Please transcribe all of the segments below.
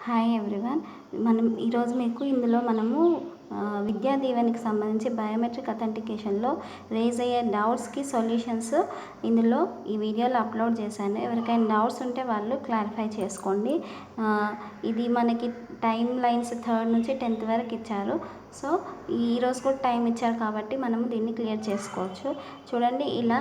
Hi everyone. ఈరోజు మీకు ఇందులో మనము విద్యా దీవెనకి సంబంధించి బయోమెట్రిక్ అథెంటికేషన్లో రేజ్ అయ్యే డౌట్స్కి సొల్యూషన్స్ ఇందులో ఈ వీడియోలో అప్లోడ్ చేశాను. ఎవరికైనా డౌట్స్ ఉంటే వాళ్ళు క్లారిఫై చేసుకోండి. ఇది మనకి టైం లైన్స్ 3rd నుంచి 10th వరకు ఇచ్చారు. సో ఈరోజు కూడా టైం ఇచ్చారు కాబట్టి మనము దీన్ని క్లియర్ చేసుకోవచ్చు. చూడండి, ఇలా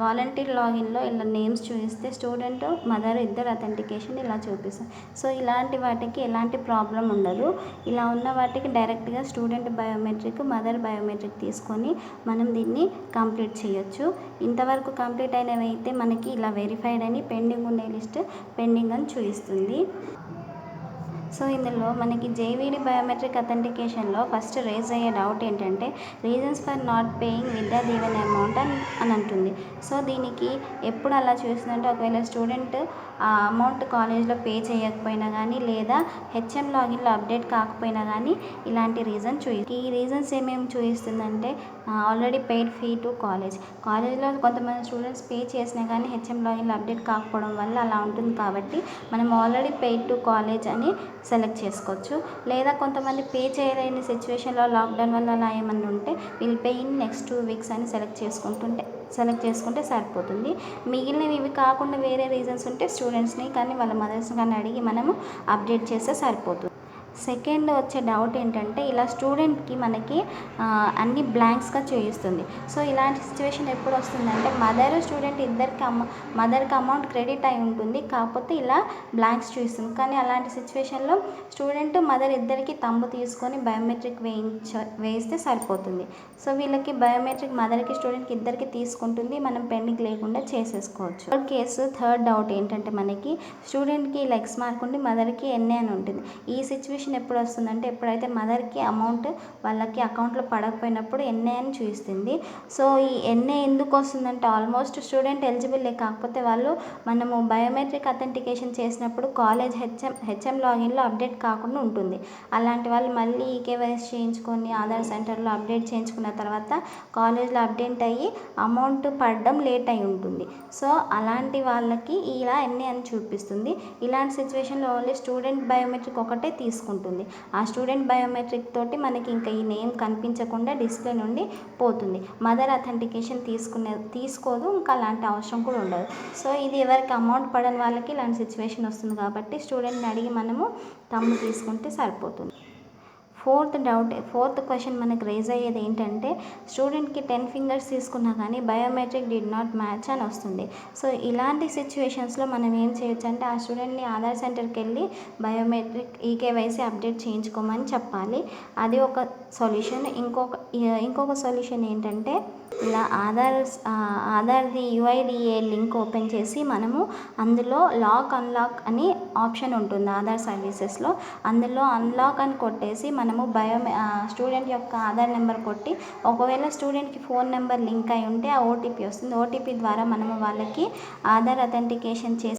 వాలంటీర్ లాగిన్లో ఇలా నేమ్స్ చూపిస్తే స్టూడెంట్ మదర్ ఇద్దరు అథెంటికేషన్ ఇలా చూపిస్తాం. సో ఇలాంటి వాటికి ఎలాంటి ప్రాబ్లం ఉండదు. ఇలా ఉన్న వాటికి డైరెక్ట్గా స్టూడెంట్ బయోమెట్రిక్, మదర్ బయోమెట్రిక్ తీసుకొని మనం దీన్ని కంప్లీట్ చేయొచ్చు. ఇంతవరకు కంప్లీట్ అయినవి అయితే మనకి ఇలా వెరిఫైడ్ అని పెండింగ్ ఉండే లిస్ట్ పెండింగ్ అని చూపిస్తుంది. సో ఇందులో మనకి జేవీడి బయోమెట్రిక్ అథెంటికేషన్లో ఫస్ట్ రేజ్ అయ్యే డౌట్ ఏంటంటే reasons for not paying Vidya Deevena amount అని అంటుంది. సో దీనికి ఎప్పుడు అలా చూస్తుందంటే ఒకవేళ స్టూడెంట్ ఆ అమౌంట్ కాలేజ్లో పే చేయకపోయినా కానీ లేదా హెచ్ఎం లాగిన్లో అప్డేట్ కాకపోయినా కానీ ఇలాంటి రీజన్ ఈ రీజన్స్ ఏమేమి చూపిస్తుందంటే ఆల్రెడీ పెయిడ్ ఫీ టు కాలేజ్లో కొంతమంది స్టూడెంట్స్ పే చేసినా కానీ హెచ్ఎం లాగిన్లో అప్డేట్ కాకపోవడం వల్ల అలా ఉంటుంది. కాబట్టి మనం ఆల్రెడీ పెయిడ్ టు కాలేజ్ అని సెలెక్ట్ చేసుకోవచ్చు. లేదా కొంతమంది పే చేయలేని సిచ్యువేషన్లో లాక్డౌన్ వల్ల అలా ఏమన్నా ఉంటే will pay in next 2 weeks అని సెలెక్ట్ చేసుకుంటే సరిపోతుంది. మిగిలినవి ఇవి కాకుండా వేరే రీజన్స్ ఉంటే స్టూడెంట్స్ని కానీ వాళ్ళ మదర్స్ని కానీ అడిగి మనము అప్డేట్ చేస్తే సరిపోతుంది. సెకండ్ వచ్చే డౌట్ ఏంటంటే ఇలా స్టూడెంట్కి మనకి అన్ని బ్లాంక్స్గా చూపిస్తుంది. సో ఇలాంటి సిచ్యువేషన్ ఎప్పుడు వస్తుందంటే స్టూడెంట్ మదర్కి అమౌంట్ క్రెడిట్ అయి ఉంటుంది, కాకపోతే ఇలా బ్లాంక్స్ చూపిస్తుంది. కానీ అలాంటి సిచ్యువేషన్లో స్టూడెంట్ మదర్ ఇద్దరికి తంబు తీసుకొని బయోమెట్రిక్ వేయిస్తే సరిపోతుంది. సో వీళ్ళకి బయోమెట్రిక్ మదర్కి స్టూడెంట్కి ఇద్దరికి తీసుకుంటుంది, మనం పెండింగ్ లేకుండా చేసేసుకోవచ్చు. థర్డ్ డౌట్ ఏంటంటే మనకి స్టూడెంట్కి ఇలా ఎక్స్ మార్క్ ఉండి మదర్కి ఎన్ఏ అని ఉంటుంది. ఈ సిచ్యువేషన్ ఎప్పుడు వస్తుందంటే ఎప్పుడైతే మదర్కి అమౌంట్ వాళ్ళకి అకౌంట్లో పడకపోయినప్పుడు ఎన్ఏ అని చూపిస్తుంది. సో ఈ ఎన్ఏ ఎందుకు వస్తుందంటే ఆల్మోస్ట్ స్టూడెంట్ ఎలిజిబుల్ కాకపోతే మనము బయోమెట్రిక్ అథెంటికేషన్ చేసినప్పుడు కాలేజ్ హెచ్ఎం లాగిన్లో అప్డేట్ కాకుండా ఉంటుంది. అలాంటి వాళ్ళు మళ్ళీ ఈకేవైసీ చేయించుకొని ఆధార్ సెంటర్లో అప్డేట్ చేయించుకున్న తర్వాత కాలేజ్లో అప్డేట్ అయ్యి అమౌంట్ పడడం లేట్ అయి ఉంటుంది. సో అలాంటి వాళ్ళకి ఇలా ఎన్ఏ అని చూపిస్తుంది. ఇలాంటి సిచ్యువేషన్లో ఓన్లీ స్టూడెంట్ బయోమెట్రిక్ ఒకటే తీసుకుంటుంది. ఆ స్టూడెంట్ బయోమెట్రిక్ తోటి మనకి ఇంకా ఈ నేమ్ కనిపించకుండా డిస్ప్లే నుండి పోతుంది. మదర్ అథెంటికేషన్ తీసుకోదు, ఇంకా అలాంటి అవసరం కూడా ఉండదు. సో ఇది ఎవరికి అమౌంట్ పడని వాళ్ళకి ఇలాంటి సిచ్యువేషన్ వస్తుంది కాబట్టి స్టూడెంట్ని అడిగి మనము తమ్ము తీసుకుంటే సరిపోతుంది. ఫోర్త్ క్వశ్చన్ మనకు రేజ్ అయ్యేది ఏంటంటే స్టూడెంట్కి 10 fingers తీసుకున్నా కానీ బయోమెట్రిక్ డిడ్ నాట్ మ్యాచ్ అని వస్తుంది. సో ఇలాంటి సిచ్యువేషన్స్లో మనం ఏం చేయొచ్చు అంటే ఆ స్టూడెంట్ని ఆధార్ సెంటర్కి వెళ్ళి బయోమెట్రిక్ ఈకేవైసీ అప్డేట్ చేయించుకోమని చెప్పాలి. అది ఒక సొల్యూషన్. ఇంకొక సొల్యూషన్ ఏంటంటే ఇలా ఆధార్ది యుఐడిఏ లింక్ ఓపెన్ చేసి మనము అందులో అన్లాక్ అని ఆప్షన్ ఉంటుంది ఆధార్ సర్వీసెస్లో. అందులో అన్లాక్ అని కొట్టేసి మనము స్టూడెంట్ యొక్క ఆధార్ నెంబర్ కొట్టి ఒకవేళ స్టూడెంట్కి ఫోన్ నెంబర్ లింక్ అయి ఉంటే ఆ ఓటీపీ వస్తుంది. ఓటీపీ ద్వారా మనము వాళ్ళకి ఆధార్ అథెంటికేషన్ చేసి